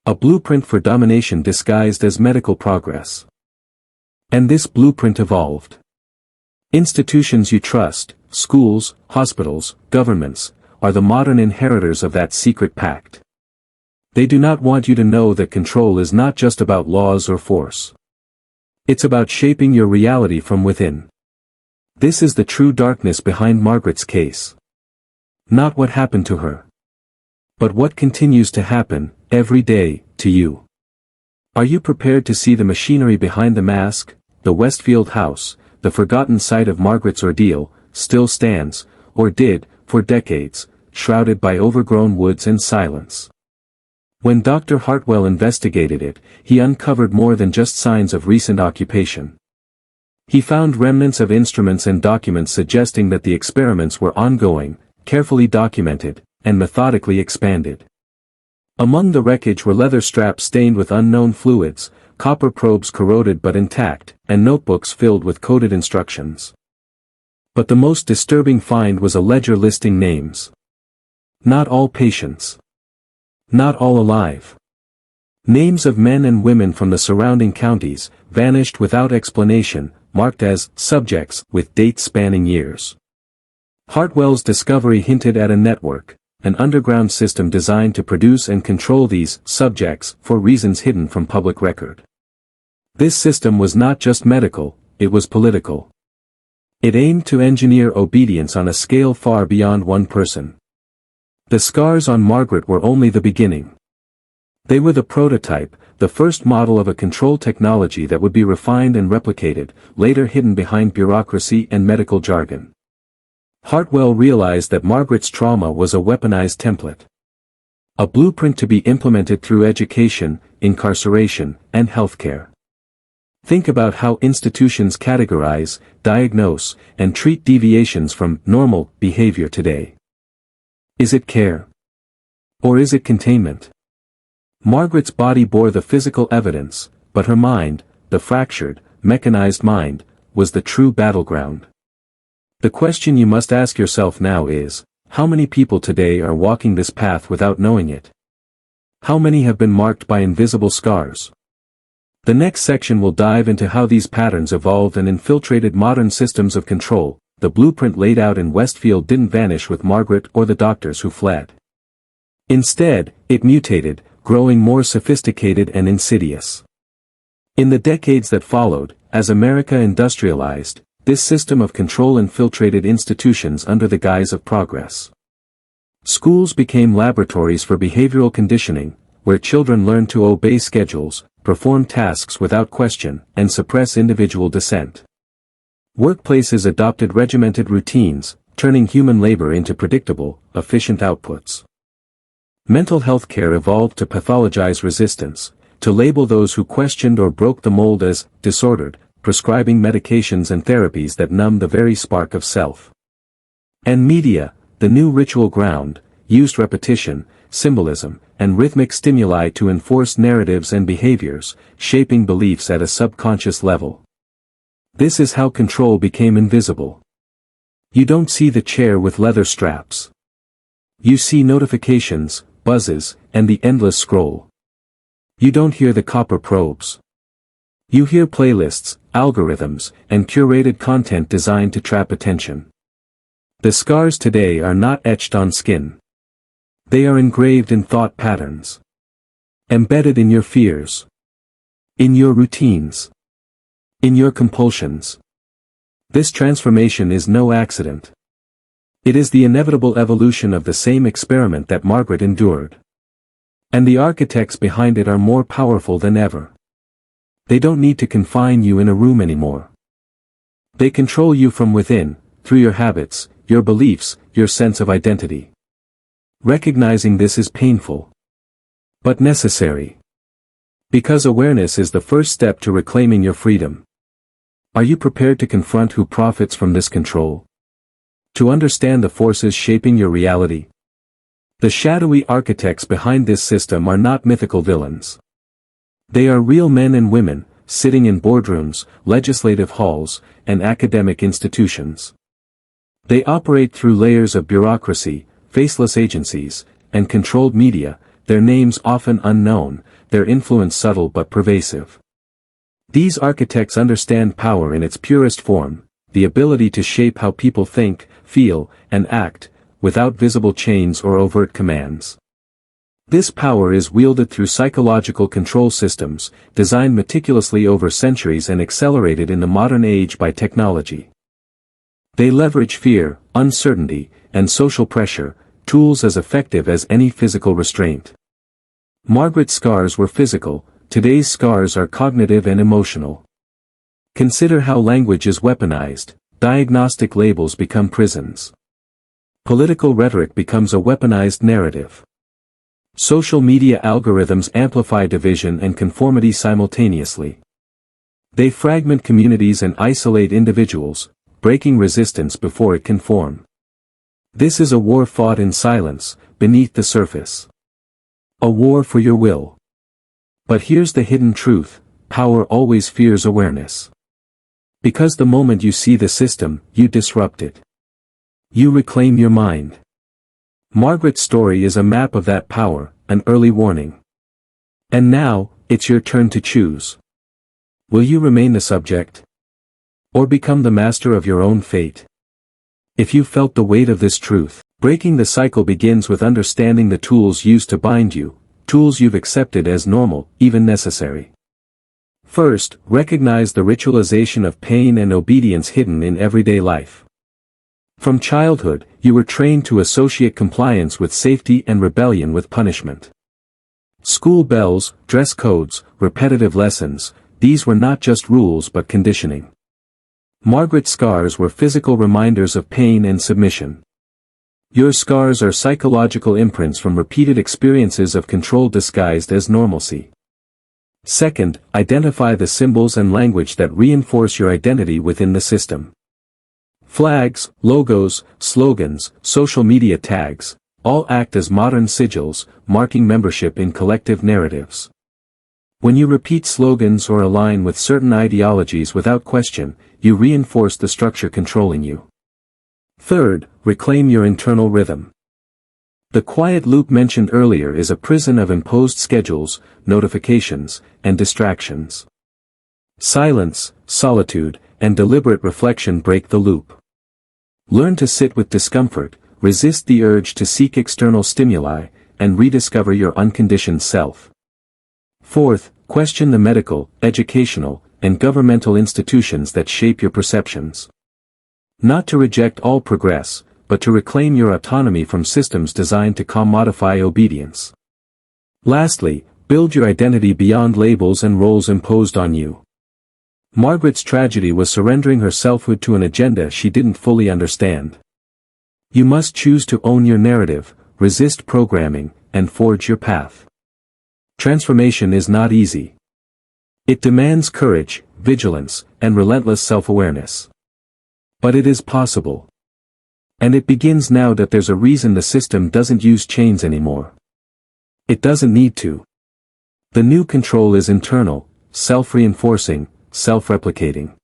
A: A blueprint for domination disguised as medical progress. And this blueprint evolved. Institutions you trust, schools, hospitals, governments, are the modern inheritors of that secret pact. They do not want you to know that control is not just about laws or force. It's about shaping your reality from within. This is the true darkness behind Margaret's case. Not what happened to her, but what continues to happen, every day, to you. Are you prepared to see the machinery behind the mask? The Westfield house, the forgotten site of Margaret's ordeal, still stands, or did, for decades, shrouded by overgrown woods and silence. When Dr. Hartwell investigated it, he uncovered more than just signs of recent occupation. He found remnants of instruments and documents suggesting that the experiments were ongoing, carefully documented, and methodically expanded. Among the wreckage were leather straps stained with unknown fluids, copper probes corroded but intact, and notebooks filled with coded instructions. But the most disturbing find was a ledger listing names. Not all patients. Not all alive. Names of men and women from the surrounding counties, vanished without explanation, marked as subjects with dates spanning years. Hartwell's discovery hinted at a network, an underground system designed to produce and control these subjects for reasons hidden from public record. This system was not just medical, it was political. It aimed to engineer obedience on a scale far beyond one person. The scars on Margaret were only the beginning. They were the prototype, the first model of a control technology that would be refined and replicated, later hidden behind bureaucracy and medical jargon. Hartwell realized that Margaret's trauma was a weaponized template. A blueprint to be implemented through education, incarceration, and healthcare. Think about how institutions categorize, diagnose, and treat deviations from normal behavior today. Is it care? Or is it containment? Margaret's body bore the physical evidence, but her mind, the fractured, mechanized mind, was the true battleground. The question you must ask yourself now is, how many people today are walking this path without knowing it? How many have been marked by invisible scars? The next section will dive into how these patterns evolved and infiltrated modern systems of control. The blueprint laid out in Westfield didn't vanish with Margaret or the doctors who fled. Instead, it mutated, growing more sophisticated and insidious. In the decades that followed, as America industrialized, this system of control infiltrated institutions under the guise of progress. Schools became laboratories for behavioral conditioning, where children learned to obey schedules, perform tasks without question, and suppress individual dissent. Workplaces adopted regimented routines, turning human labor into predictable, efficient outputs. Mental health care evolved to pathologize resistance, to label those who questioned or broke the mold as disordered, prescribing medications and therapies that numb the very spark of self. And media, the new ritual ground, used repetition, symbolism, and rhythmic stimuli to enforce narratives and behaviors, shaping beliefs at a subconscious level. This is how control became invisible. You don't see the chair with leather straps. You see notifications, buzzes, and the endless scroll. You don't hear the copper probes. You hear playlists, algorithms, and curated content designed to trap attention. The scars today are not etched on skin. They are engraved in thought patterns. Embedded in your fears. In your routines. In your compulsions. This transformation is no accident. It is the inevitable evolution of the same experiment that Margaret endured. And the architects behind it are more powerful than ever. They don't need to confine you in a room anymore. They control you from within, through your habits, your beliefs, your sense of identity. Recognizing this is painful. But necessary. Because awareness is the first step to reclaiming your freedom. Are you prepared to confront who profits from this control? To understand the forces shaping your reality? The shadowy architects behind this system are not mythical villains. They are real men and women, sitting in boardrooms, legislative halls, and academic institutions. They operate through layers of bureaucracy, faceless agencies, and controlled media, their names often unknown, their influence subtle but pervasive. These architects understand power in its purest form, the ability to shape how people think, feel, and act, without visible chains or overt commands. This power is wielded through psychological control systems, designed meticulously over centuries and accelerated in the modern age by technology. They leverage fear, uncertainty, and social pressure, tools as effective as any physical restraint. Margaret's scars were physical, today's scars are cognitive and emotional. Consider how language is weaponized, diagnostic labels become prisons. Political rhetoric becomes a weaponized narrative. Social media algorithms amplify division and conformity simultaneously. They fragment communities and isolate individuals, breaking resistance before it can form. This is a war fought in silence, beneath the surface. A war for your will. But here's the hidden truth, power always fears awareness. Because the moment you see the system, you disrupt it. You reclaim your mind. Margaret's story is a map of that power, an early warning. And now, it's your turn to choose. Will you remain the subject? Or become the master of your own fate? If you felt the weight of this truth, breaking the cycle begins with understanding the tools used to bind you, tools you've accepted as normal, even necessary. First, recognize the ritualization of pain and obedience hidden in everyday life. From childhood, you were trained to associate compliance with safety and rebellion with punishment. School bells, dress codes, repetitive lessons, these were not just rules but conditioning. Margaret's scars were physical reminders of pain and submission. Your scars are psychological imprints from repeated experiences of control disguised as normalcy. Second, identify the symbols and language that reinforce your identity within the system. Flags, logos, slogans, social media tags, all act as modern sigils, marking membership in collective narratives. When you repeat slogans or align with certain ideologies without question, you reinforce the structure controlling you. Third, reclaim your internal rhythm. The quiet loop mentioned earlier is a prison of imposed schedules, notifications, and distractions. Silence, solitude, and deliberate reflection break the loop. Learn to sit with discomfort, resist the urge to seek external stimuli, and rediscover your unconditioned self. Fourth, question the medical, educational, and governmental institutions that shape your perceptions. Not to reject all progress, but to reclaim your autonomy from systems designed to commodify obedience. Lastly, build your identity beyond labels and roles imposed on you. Margaret's tragedy was surrendering her selfhood to an agenda she didn't fully understand. You must choose to own your narrative, resist programming, and forge your path. Transformation is not easy. It demands courage, vigilance, and relentless self-awareness. But it is possible. And it begins now that there's a reason the system doesn't use chains anymore. It doesn't need to. The new control is internal, self-reinforcing, self-replicating.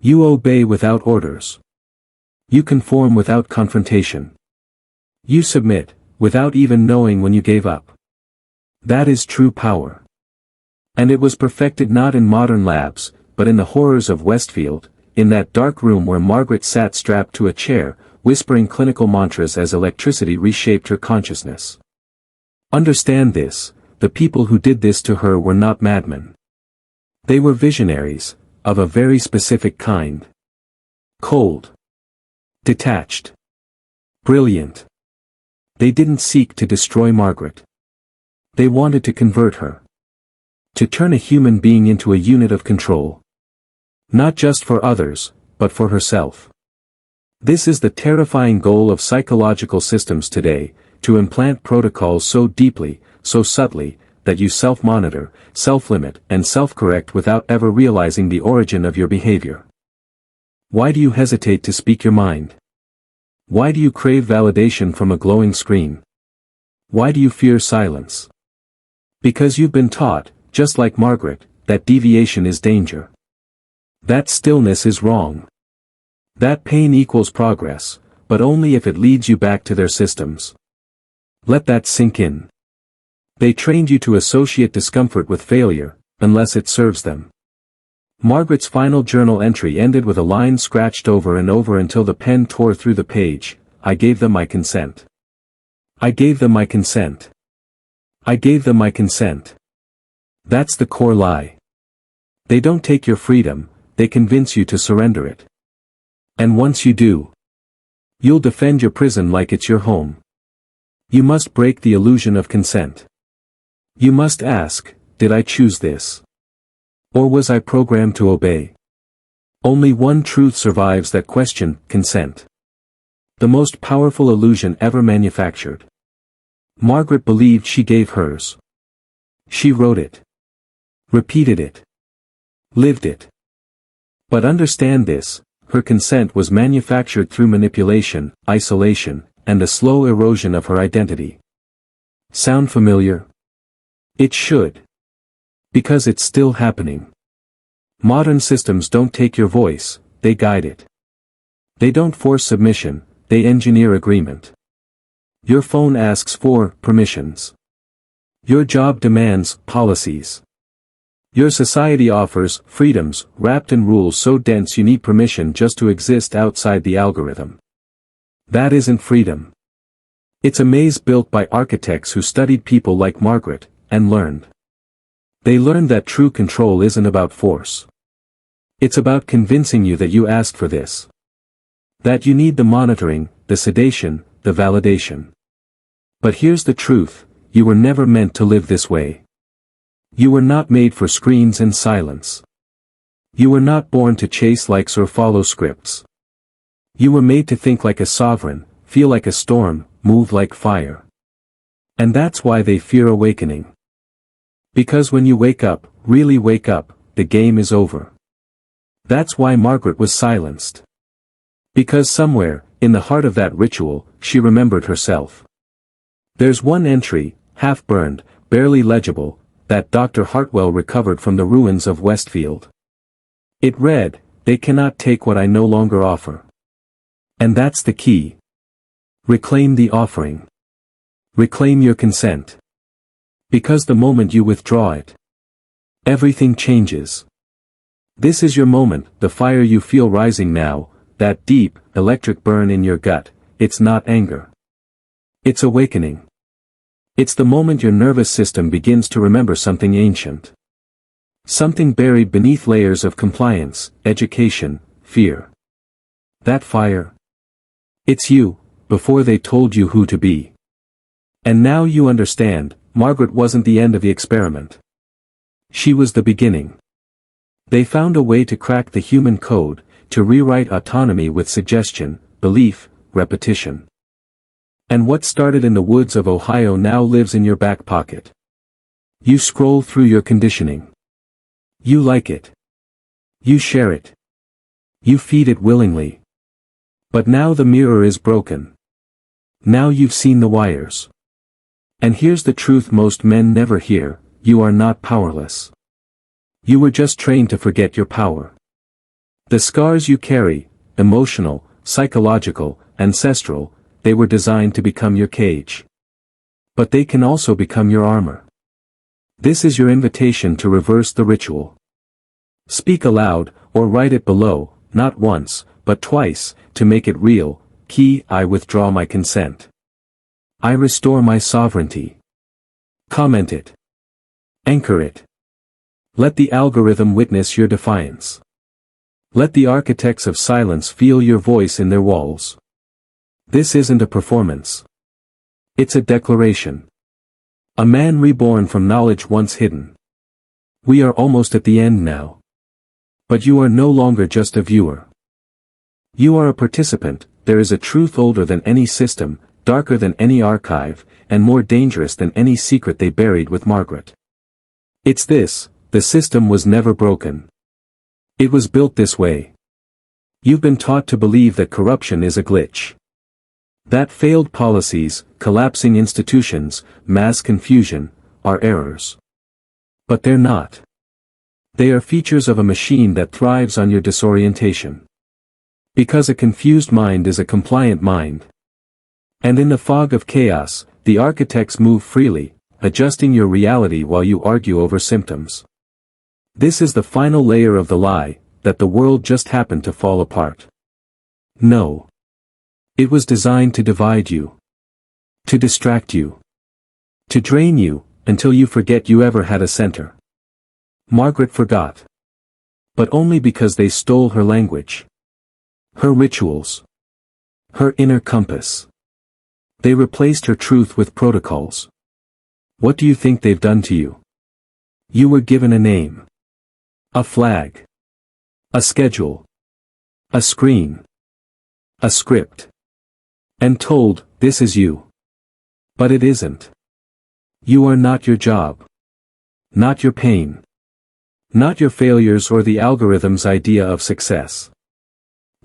A: You obey without orders. You conform without confrontation. You submit, without even knowing when you gave up. That is true power. And it was perfected not in modern labs, but in the horrors of Westfield, in that dark room where Margaret sat strapped to a chair, whispering clinical mantras as electricity reshaped her consciousness. Understand this, the people who did this to her were not madmen. They were visionaries, of a very specific kind. Cold. Detached. Brilliant. They didn't seek to destroy Margaret. They wanted to convert her. To turn a human being into a unit of control. Not just for others, but for herself. This is the terrifying goal of psychological systems today, to implant protocols so deeply, so subtly, that you self-monitor, self-limit, and self-correct without ever realizing the origin of your behavior. Why do you hesitate to speak your mind? Why do you crave validation from a glowing screen? Why do you fear silence? Because you've been taught, just like Margaret, that deviation is danger. That stillness is wrong. That pain equals progress, but only if it leads you back to their systems. Let that sink in. They trained you to associate discomfort with failure, unless it serves them. Margaret's final journal entry ended with a line scratched over and over until the pen tore through the page: I gave them my consent. I gave them my consent. I gave them my consent. That's the core lie. They don't take your freedom, they convince you to surrender it. And once you do, you'll defend your prison like it's your home. You must break the illusion of consent. You must ask, did I choose this? Or was I programmed to obey? Only one truth survives that question: consent. The most powerful illusion ever manufactured. Margaret believed she gave hers. She wrote it. Repeated it. Lived it. But understand this, her consent was manufactured through manipulation, isolation, and a slow erosion of her identity. Sound familiar? It should. Because it's still happening. Modern systems don't take your voice, they guide it. They don't force submission, they engineer agreement. Your phone asks for permissions. Your job demands policies. Your society offers freedoms wrapped in rules so dense you need permission just to exist outside the algorithm. That isn't freedom. It's a maze built by architects who studied people like Margaret, and learned. They learned that true control isn't about force. It's about convincing you that you asked for this. That you need the monitoring, the sedation, the validation. But here's the truth, you were never meant to live this way. You were not made for screens and silence. You were not born to chase likes or follow scripts. You were made to think like a sovereign, feel like a storm, move like fire. And that's why they fear awakening. Because when you wake up, really wake up, the game is over. That's why Margaret was silenced. Because somewhere, in the heart of that ritual, she remembered herself. There's one entry, half-burned, barely legible, that Dr. Hartwell recovered from the ruins of Westfield. It read, "They cannot take what I no longer offer." And that's the key. Reclaim the offering. Reclaim your consent. Because the moment you withdraw it, everything changes. This is your moment, the fire you feel rising now, that deep, electric burn in your gut. It's not anger. It's awakening. It's the moment your nervous system begins to remember something ancient. Something buried beneath layers of compliance, education, fear. That fire? It's you, before they told you who to be. And now you understand, Margaret wasn't the end of the experiment. She was the beginning. They found a way to crack the human code, to rewrite autonomy with suggestion, belief, repetition. And what started in the woods of Ohio now lives in your back pocket. You scroll through your conditioning. You like it. You share it. You feed it willingly. But now the mirror is broken. Now you've seen the wires. And here's the truth most men never hear, you are not powerless. You were just trained to forget your power. The scars you carry, emotional, psychological, ancestral, they were designed to become your cage. But they can also become your armor. This is your invitation to reverse the ritual. Speak aloud, or write it below, not once, but twice, to make it real. Key: I withdraw my consent. I restore my sovereignty. Comment it. Anchor it. Let the algorithm witness your defiance. Let the architects of silence feel your voice in their walls. This isn't a performance. It's a declaration. A man reborn from knowledge once hidden. We are almost at the end now. But you are no longer just a viewer. You are a participant. There is a truth older than any system, darker than any archive, and more dangerous than any secret they buried with Margaret. It's this: the system was never broken. It was built this way. You've been taught to believe that corruption is a glitch. That failed policies, collapsing institutions, mass confusion, are errors. But they're not. They are features of a machine that thrives on your disorientation. Because a confused mind is a compliant mind. And in the fog of chaos, the architects move freely, adjusting your reality while you argue over symptoms. This is the final layer of the lie, that the world just happened to fall apart. No. It was designed to divide you. To distract you. To drain you, until you forget you ever had a center. Margaret forgot. But only because they stole her language. Her rituals. Her inner compass. They replaced her truth with protocols. What do you think they've done to you? You were given a name. A flag. A schedule. A screen. A script. And told, this is you. But it isn't. You are not your job. Not your pain. Not your failures or the algorithm's idea of success.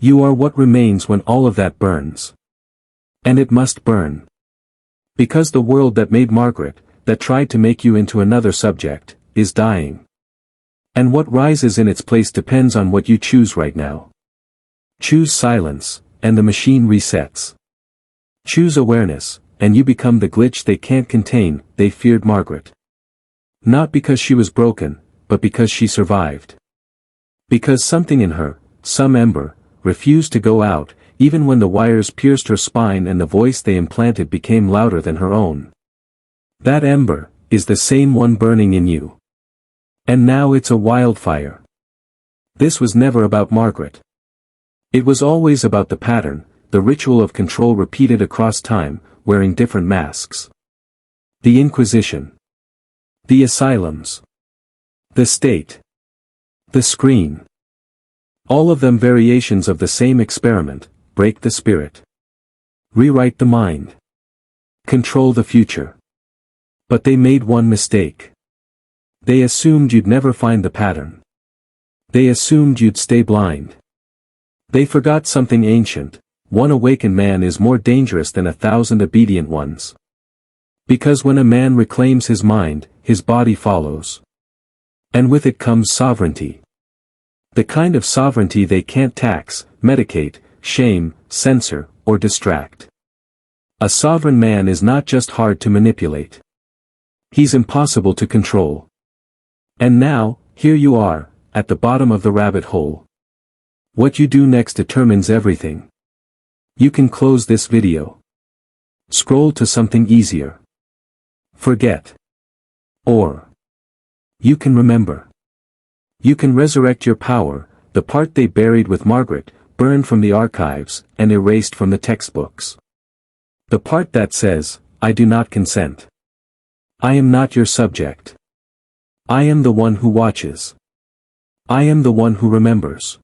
A: You are what remains when all of that burns. And it must burn. Because the world that made Margaret, that tried to make you into another subject, is dying. And what rises in its place depends on what you choose right now. Choose silence, and the machine resets. Choose awareness, and you become the glitch they can't contain. They feared Margaret. Not because she was broken, but because she survived. Because something in her, some ember, refused to go out, even when the wires pierced her spine and the voice they implanted became louder than her own. That ember, is the same one burning in you. And now it's a wildfire. This was never about Margaret. It was always about the pattern, the ritual of control repeated across time, wearing different masks. The Inquisition. The asylums. The state. The screen. All of them variations of the same experiment: break the spirit. Rewrite the mind. Control the future. But they made one mistake. They assumed you'd never find the pattern. They assumed you'd stay blind. They forgot something ancient: one awakened man is more dangerous than 1,000 obedient ones. Because when a man reclaims his mind, his body follows. And with it comes sovereignty. The kind of sovereignty they can't tax, medicate, shame, censor, or distract. A sovereign man is not just hard to manipulate. He's impossible to control. And now, here you are, at the bottom of the rabbit hole. What you do next determines everything. You can close this video. Scroll to something easier. Forget. Or. You can remember. You can resurrect your power, the part they buried with Margaret, burned from the archives, and erased from the textbooks. The part that says, I do not consent. I am not your subject. I am the one who watches. I am the one who remembers.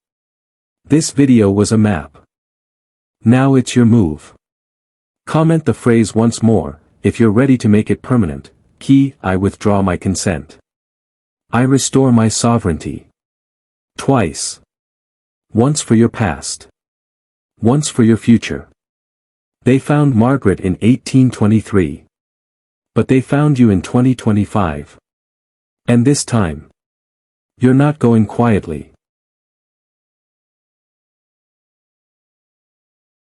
A: This video was a map. Now it's your move. Comment the phrase once more, if you're ready to make it permanent. Key, I withdraw my consent. I restore my sovereignty. Twice. Once for your past. Once for your future. They found Margaret in 1823. But they found you in 2025. And this time. You're not going quietly.